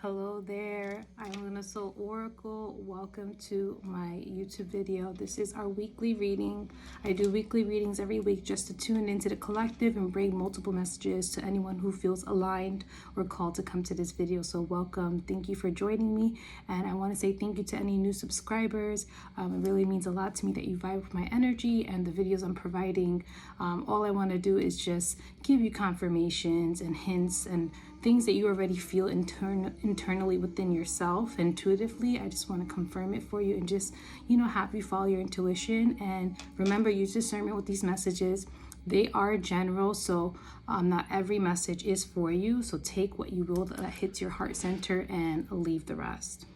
Hello there, I'm Luna Soul Oracle. Welcome to my YouTube video. This is our weekly reading. I do weekly readings every week just to tune into the collective and bring multiple messages to anyone who feels aligned or called to come to this video. So welcome. Thank you for joining me. And I want to say thank you to any new subscribers. It really means a lot to me that you vibe with my energy and the videos I'm providing. All I want to do is just give you confirmations and hints and things that you already feel internally within yourself intuitively. I just want to confirm it for you and just, have you follow your intuition. And remember, use discernment with these messages. They are general, so not every message is for you. So take what you will that hits your heart center and leave the rest.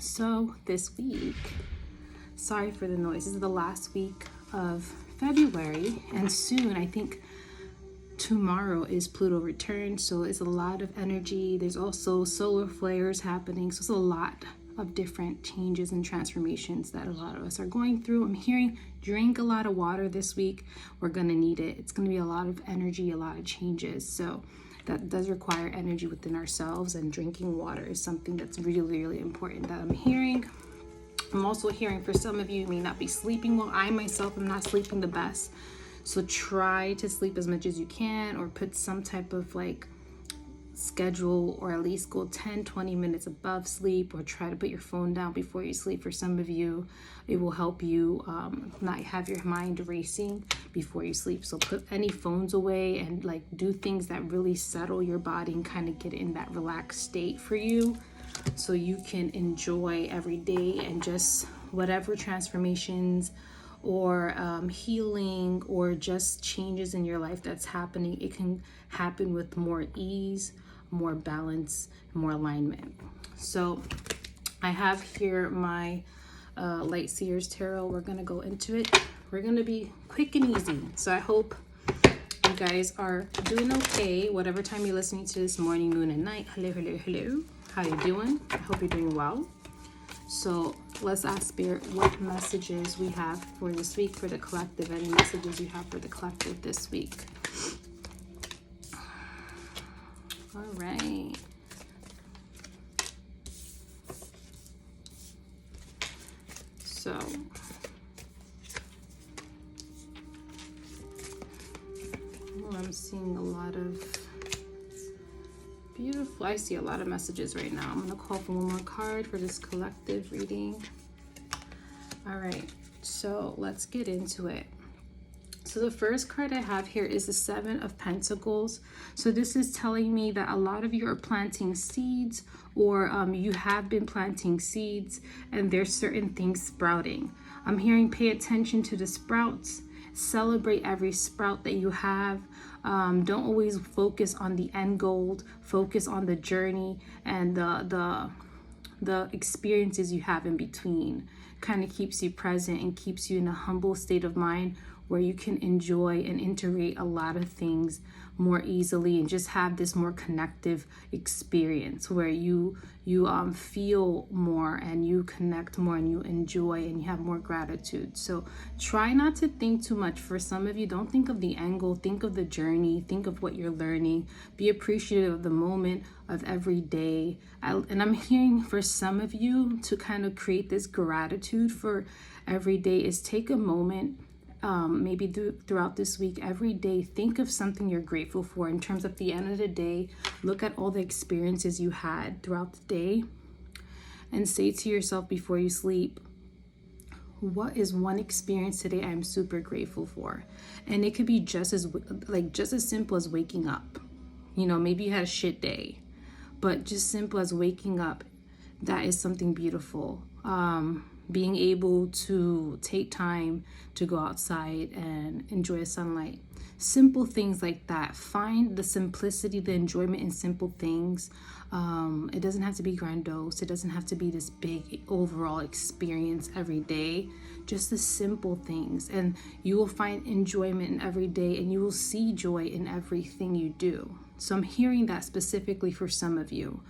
So this week, sorry for the noise, this is the last week of February, and soon, I think tomorrow is Pluto return, so it's a lot of energy. There's also solar flares happening, so it's a lot of different changes and transformations that a lot of us are going through. I'm hearing drink a lot of water this week. We're gonna need it. It's gonna be a lot of energy, a lot of changes, so that does require energy within ourselves, and drinking water is something that's really, really important that I'm hearing. I'm also hearing for some of you may not be sleeping well. I myself am not sleeping the best. So try to sleep as much as you can, or put some type of schedule, or at least go 10-20 minutes above sleep, or try to put your phone down before you sleep. For some of you, it will help you not have your mind racing before you sleep. So put any phones away and do things that really settle your body and kind of get in that relaxed state for you, so you can enjoy every day and just whatever transformations or healing or just changes in your life that's happening. It can happen with more ease, more balance, more alignment. So I have here my Light Seers Tarot. We're gonna go into it. We're gonna be quick and easy. So I hope you guys are doing okay, whatever time you're listening to this, morning, noon, and night. Hello, hello, hello. How you doing? I hope you're doing well. So let's ask Spirit what messages we have for this week for the collective, and messages you have for the collective this week. All right. So I'm seeing a lot of beautiful, I see a lot of messages right now. I'm going to call for one more card for this collective reading. All right, so let's get into it. So the first card I have here is the Seven of Pentacles. So this is telling me that a lot of you are planting seeds, or you have been planting seeds, and there's certain things sprouting. I'm hearing pay attention to the sprouts. Celebrate every sprout that you have. Don't always focus on the end goal. Focus on the journey and the experiences you have in between. Kind of keeps you present and keeps you in a humble state of mind where you can enjoy and integrate a lot of things more easily, and just have this more connective experience where you feel more and you connect more and you enjoy and you have more gratitude. So try not to think too much. For some of you, don't think of the angle, think of the journey, think of what you're learning, be appreciative of the moment of every day. And I'm hearing for some of you to kind of create this gratitude for every day is take a moment. Maybe throughout this week, every day, think of something you're grateful for in terms of the end of the day. Look at all the experiences you had throughout the day and say to yourself before you sleep, what is one experience today I'm super grateful for? And it could be just as simple as waking up. Maybe you had a shit day, but just simple as waking up, that is something beautiful. Being able to take time to go outside and enjoy sunlight. Simple things like that. Find the simplicity, the enjoyment in simple things. It doesn't have to be grandiose. It doesn't have to be this big overall experience every day. Just the simple things. And you will find enjoyment in every day, and you will see joy in everything you do. So I'm hearing that specifically for some of you.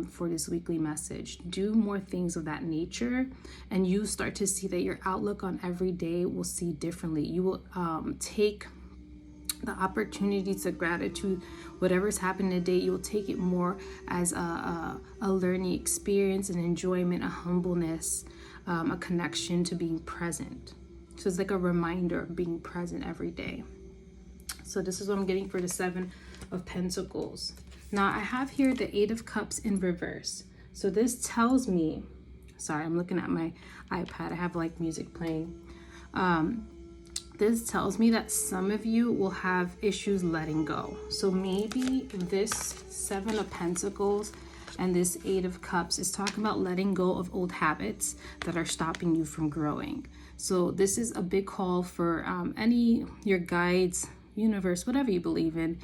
For this weekly message, do more things of that nature, and you start to see that your outlook on every day will see differently. You will take the opportunities of gratitude, whatever's happened today, you'll take it more as a learning experience, an enjoyment, a humbleness, a connection to being present. So it's like a reminder of being present every day. So this is what I'm getting for the 7 of Pentacles. Now I have here the 8 of Cups in reverse. So this tells me, sorry, I'm looking at my iPad. I have like music playing. This tells me that some of you will have issues letting go. So maybe this 7 of Pentacles and this 8 of Cups is talking about letting go of old habits that are stopping you from growing. So this is a big call for your guides, universe, whatever you believe in.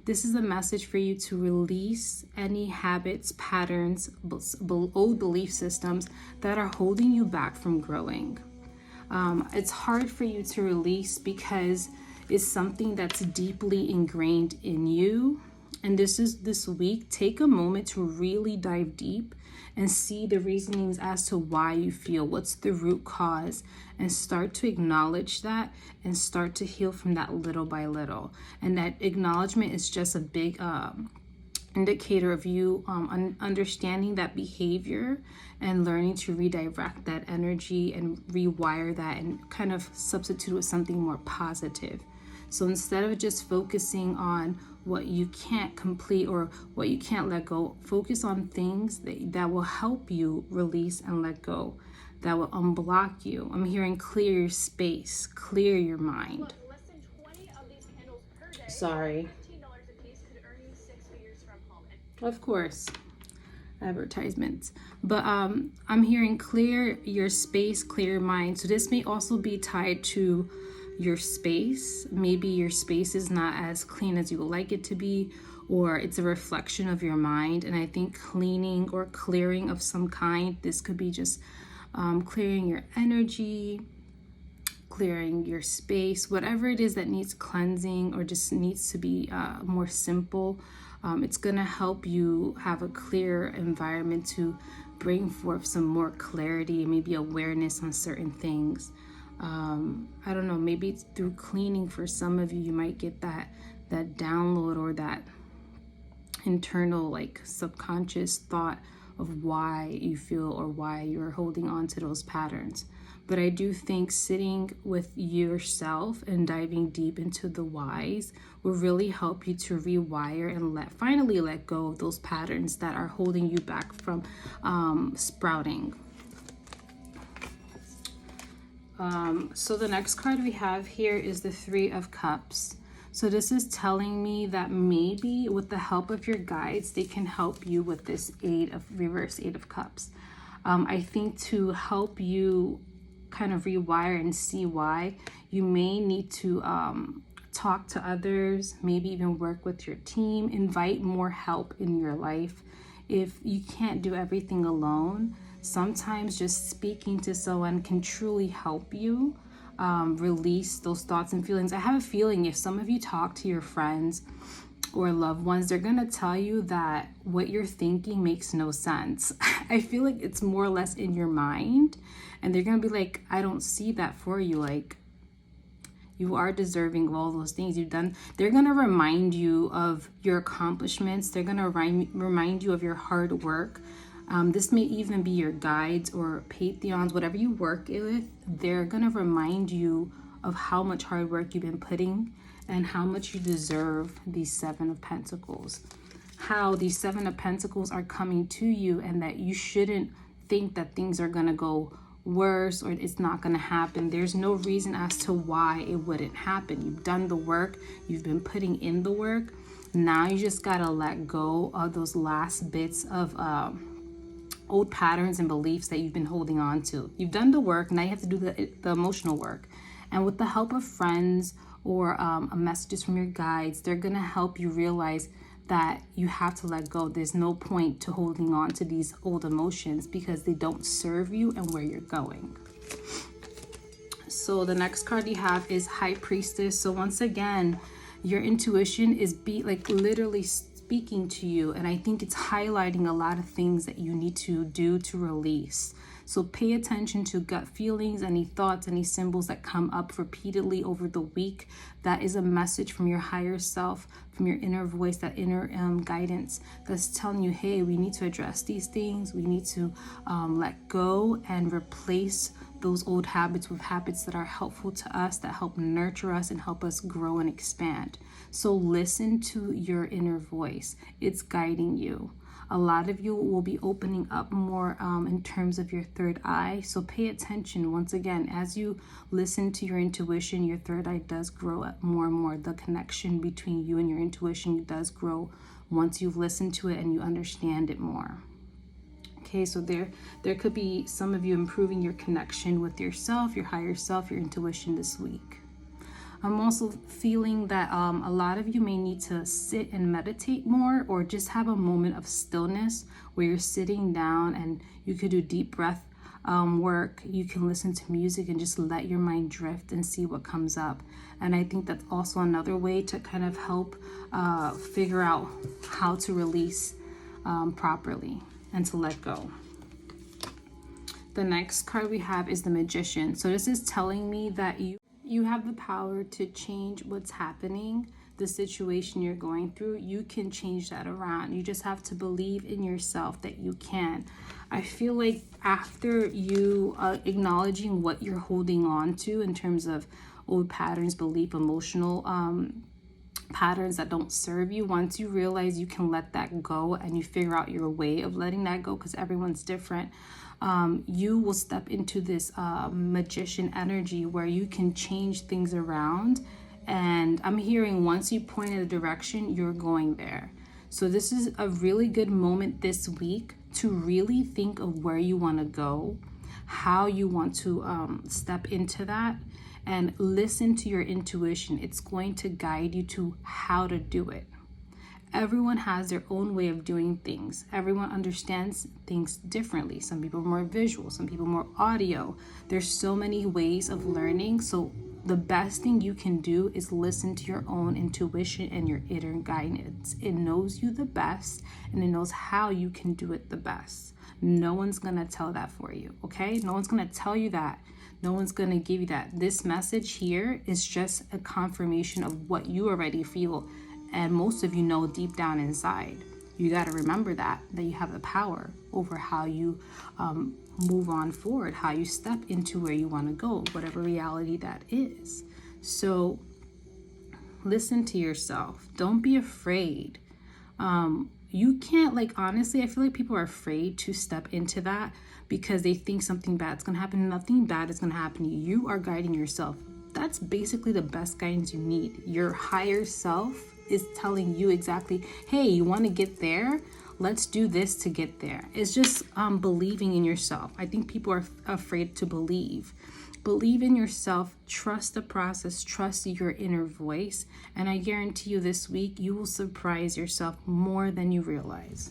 This is a message for you to release any habits, patterns, old belief systems that are holding you back from growing. It's hard for you to release because it's something that's deeply ingrained in you. And this week, take a moment to really dive deep and see the reasonings as to why you feel, what's the root cause, and start to acknowledge that and start to heal from that little by little. And that acknowledgement is just a big indicator of you understanding that behavior and learning to redirect that energy and rewire that and kind of substitute with something more positive. So instead of just focusing on what you can't complete or what you can't let go, focus on things that will help you release and let go, that will unblock you. I'm hearing clear your space, clear your mind. Look, less than 20 of these candles per day. Sorry. $15 a piece could earn you 6 figures from home. Of course. Advertisements. But I'm hearing clear your space, clear your mind. So this may also be tied to your space. Maybe your space is not as clean as you would like it to be, or it's a reflection of your mind. And I think cleaning or clearing of some kind, this could be just clearing your energy, clearing your space, whatever it is that needs cleansing or just needs to be more simple. It's going to help you have a clear environment to bring forth some more clarity and maybe awareness on certain things. I don't know, maybe it's through cleaning. For some of you, you might get that download or that internal, like, subconscious thought of why you feel or why you're holding on to those patterns. But I do think sitting with yourself and diving deep into the whys will really help you to rewire and finally let go of those patterns that are holding you back from sprouting. So the next card we have here is the 3 of Cups. So this is telling me that maybe with the help of your guides, they can help you with this reverse 8 of Cups. I think to help you kind of rewire and see why, you may need to talk to others, maybe even work with your team, invite more help in your life. If you can't do everything alone, sometimes just speaking to someone can truly help you release those thoughts and feelings. I have a feeling if some of you talk to your friends or loved ones, they're gonna tell you that what you're thinking makes no sense. I feel like it's more or less in your mind, and they're gonna be like, I don't see that for you. Like, you are deserving of all those things you've done. They're gonna remind you of your accomplishments. They're gonna remind you of your hard work. This may even be your guides or Patreons, whatever you work with. They're gonna remind you of how much hard work you've been putting and how much you deserve these 7 of Pentacles. How these 7 of Pentacles are coming to you, and that you shouldn't think that things are gonna go worse or it's not gonna happen. There's no reason as to why it wouldn't happen. You've done the work, you've been putting in the work. Now you just gotta let go of those last bits of old patterns and beliefs that you've been holding on to. You've done the work, now you have to do the emotional work. And with the help of friends or messages from your guides, they're gonna help you realize that you have to let go. There's no point to holding on to these old emotions because they don't serve you and where you're going. So the next card you have is High Priestess. So once again, your intuition is literally speaking to you, and I think it's highlighting a lot of things that you need to do to release. So pay attention to gut feelings, any thoughts, any symbols that come up repeatedly over the week. That is a message from your higher self, from your inner voice, that inner guidance that's telling you, hey, we need to address these things. We need to let go and replace those old habits with habits that are helpful to us, that help nurture us and help us grow and expand. So listen to your inner voice. It's guiding you. A lot of you will be opening up more in terms of your third eye. So pay attention. Once again, as you listen to your intuition, your third eye does grow more and more. The connection between you and your intuition does grow once you've listened to it and you understand it more. Okay, so there could be some of you improving your connection with yourself, your higher self, your intuition this week. I'm also feeling that a lot of you may need to sit and meditate more, or just have a moment of stillness where you're sitting down and you could do deep breath work. You can listen to music and just let your mind drift and see what comes up. And I think that's also another way to kind of help figure out how to release properly and to let go. The next card we have is the Magician. So this is telling me that you have the power to change what's happening, the situation you're going through. You can change that around. You just have to believe in yourself that you can. I feel like after you acknowledging what you're holding on to in terms of old patterns, belief, emotional patterns that don't serve you, once you realize you can let that go and you figure out your way of letting that go, because everyone's different, you will step into this magician energy where you can change things around. And I'm hearing once you point in a direction, you're going there. So this is a really good moment this week to really think of where you want to go, how you want to step into that, and listen to your intuition. It's going to guide you to how to do it. Everyone has their own way of doing things. Everyone understands things differently. Some people are more visual, some people more audio. There's so many ways of learning. So the best thing you can do is listen to your own intuition and your inner guidance. It knows you the best, and it knows how you can do it the best. No one's going to tell that for you, okay? No one's going to tell you that. No one's going to give you that. This message here is just a confirmation of what you already feel. And most of you know deep down inside. You got to remember that you have the power over how you move on forward, how you step into where you want to go, whatever reality that is. So listen to yourself. Don't be afraid. You can't, like, honestly, I feel like people are afraid to step into that because they think something bad's going to happen. Nothing bad is going to happen to you. You are guiding yourself. That's basically the best guidance you need. Your higher self is telling you exactly, hey, you want to get there? Let's do this to get there. It's just believing in yourself. I think people are afraid to believe. Believe in yourself. Trust the process. Trust your inner voice. And I guarantee you this week, you will surprise yourself more than you realize.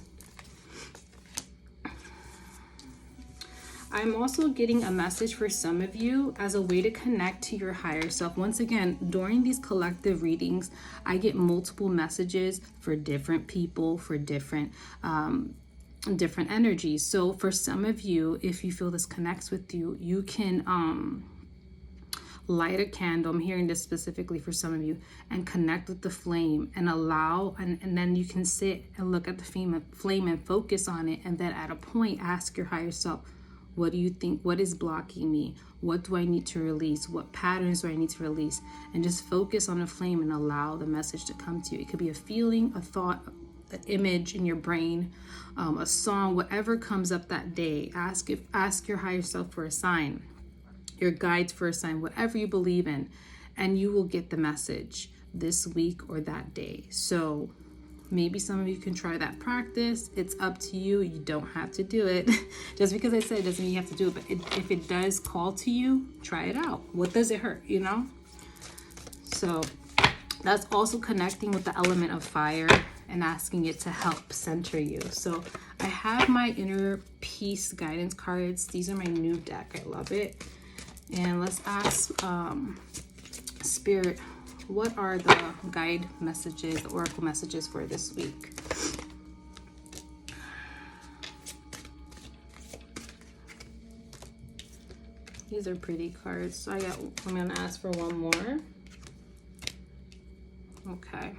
I'm also getting a message for some of you as a way to connect to your higher self. Once again, during these collective readings, I get multiple messages for different people, for different energies. So for some of you, if you feel this connects with you, you can light a candle. I'm hearing this specifically for some of you, and connect with the flame and allow, and then you can sit and look at the flame and focus on it. And then at a point, ask your higher self, what do you think? What is blocking me? What do I need to release? What patterns do I need to release? And just focus on the flame and allow the message to come to you. It could be a feeling, a thought, an image in your brain, a song, whatever comes up that day. Ask your higher self for a sign, your guides for a sign, whatever you believe in, and you will get the message this week or that day. So maybe some of you can try that practice. It's up to you. You don't have to do it. Just because I said it doesn't mean you have to do it. But if it does call to you, try it out. What does it hurt, you know? So that's also connecting with the element of fire and asking it to help center you. So I have my inner peace guidance cards. These are my new deck. I love it. And let's ask Spirit, what are the guide messages, the oracle messages for this week? These are pretty cards. So I'm gonna ask for one more. Okay.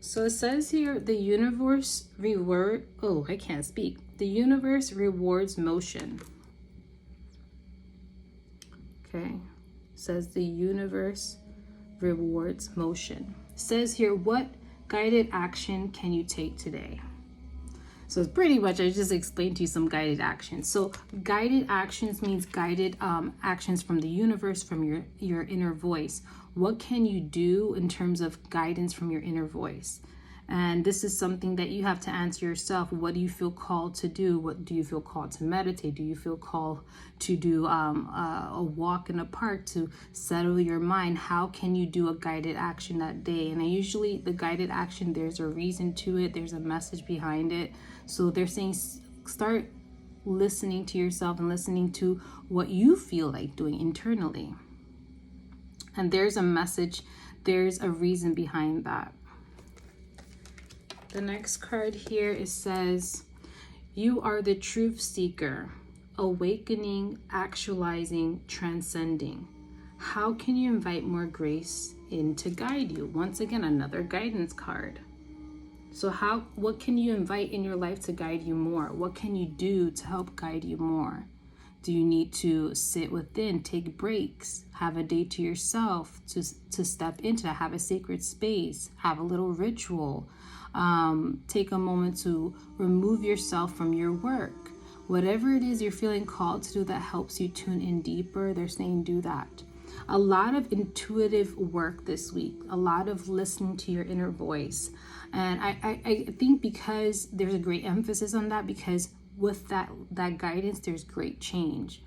So it says here, the universe I can't speak. The universe rewards motion. Okay. It says the universe rewards motion. It says here, what guided action can you take today? So it's pretty much, I just explained to you some guided actions. So guided actions means guided actions from the universe, from your inner voice. What can you do in terms of guidance from your inner voice? And this is something that you have to answer yourself. What do you feel called to do? What do you feel called to meditate? Do you feel called to do a walk in a park to settle your mind? How can you do a guided action that day? And usually the guided action, there's a reason to it. There's a message behind it. So they're saying start listening to yourself and listening to what you feel like doing internally. And there's a message, there's a reason behind that. The next card here, it says, you are the truth seeker, awakening, actualizing, transcending. How can you invite more grace in to guide you? Once again, another guidance card. So what can you invite in your life to guide you more? What can you do to help guide you more? Do you need to sit within, take breaks, have a day to yourself to step into that, have a sacred space, have a little ritual, take a moment to remove yourself from your work? Whatever it is you're feeling called to do that helps you tune in deeper, they're saying do that. A lot of intuitive work this week, a lot of listening to your inner voice. And I think because there's a great emphasis on that, because with that guidance, there's great change.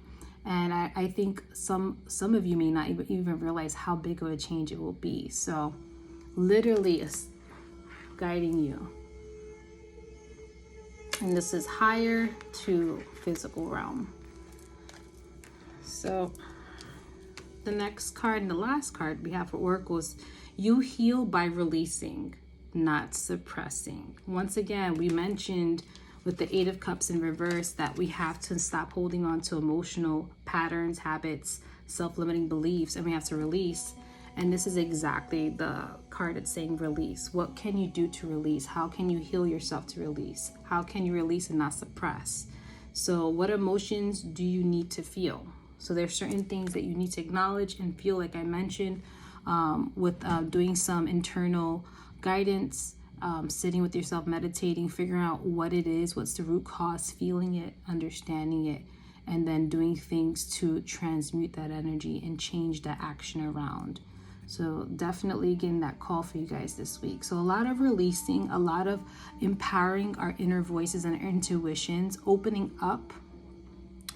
And I think some of you may not even realize how big of a change it will be. So literally it's guiding you. And this is higher to physical realm. So the next card and the last card we have for Oracle is you heal by releasing, not suppressing. Once again, we mentioned with the Eight of Cups in reverse that we have to stop holding on to emotional patterns, habits, self-limiting beliefs, and we have to release. And this is exactly the card that's saying release. What can you do to release? How can you heal yourself to release? How can you release and not suppress? So what emotions do you need to feel? So there's certain things that you need to acknowledge and feel, like I mentioned, with doing some internal guidance, sitting with yourself, meditating, figuring out what it is, what's the root cause, feeling it, understanding it, and then doing things to transmute that energy and change that action around. So definitely getting that call for you guys this week. So a lot of releasing, a lot of empowering our inner voices and our intuitions, opening up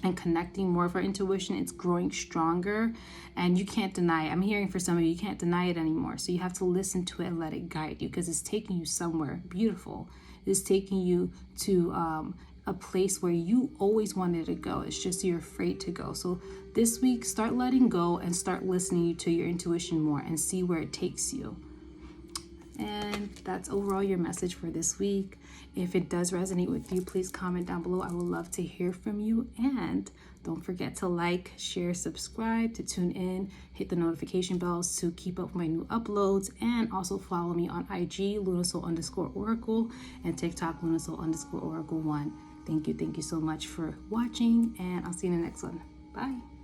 and connecting more of our intuition. It's growing stronger and you can't deny it. I'm hearing for some of you, you can't deny it anymore. So you have to listen to it and let it guide you, because it's taking you somewhere beautiful. It's taking you to a place where you always wanted to go. It's just you're afraid to go. So this week, start letting go and start listening to your intuition more and see where it takes you. And that's overall your message for this week. If it does resonate with you, please comment down below. I would love to hear from you. And don't forget to like, share, subscribe, to tune in, hit the notification bells to keep up with my new uploads, and also follow me on IG, Lunasoul_Oracle, and TikTok, Lunasoul_Oracle1. Thank you so much for watching, and I'll see you in the next one. Bye.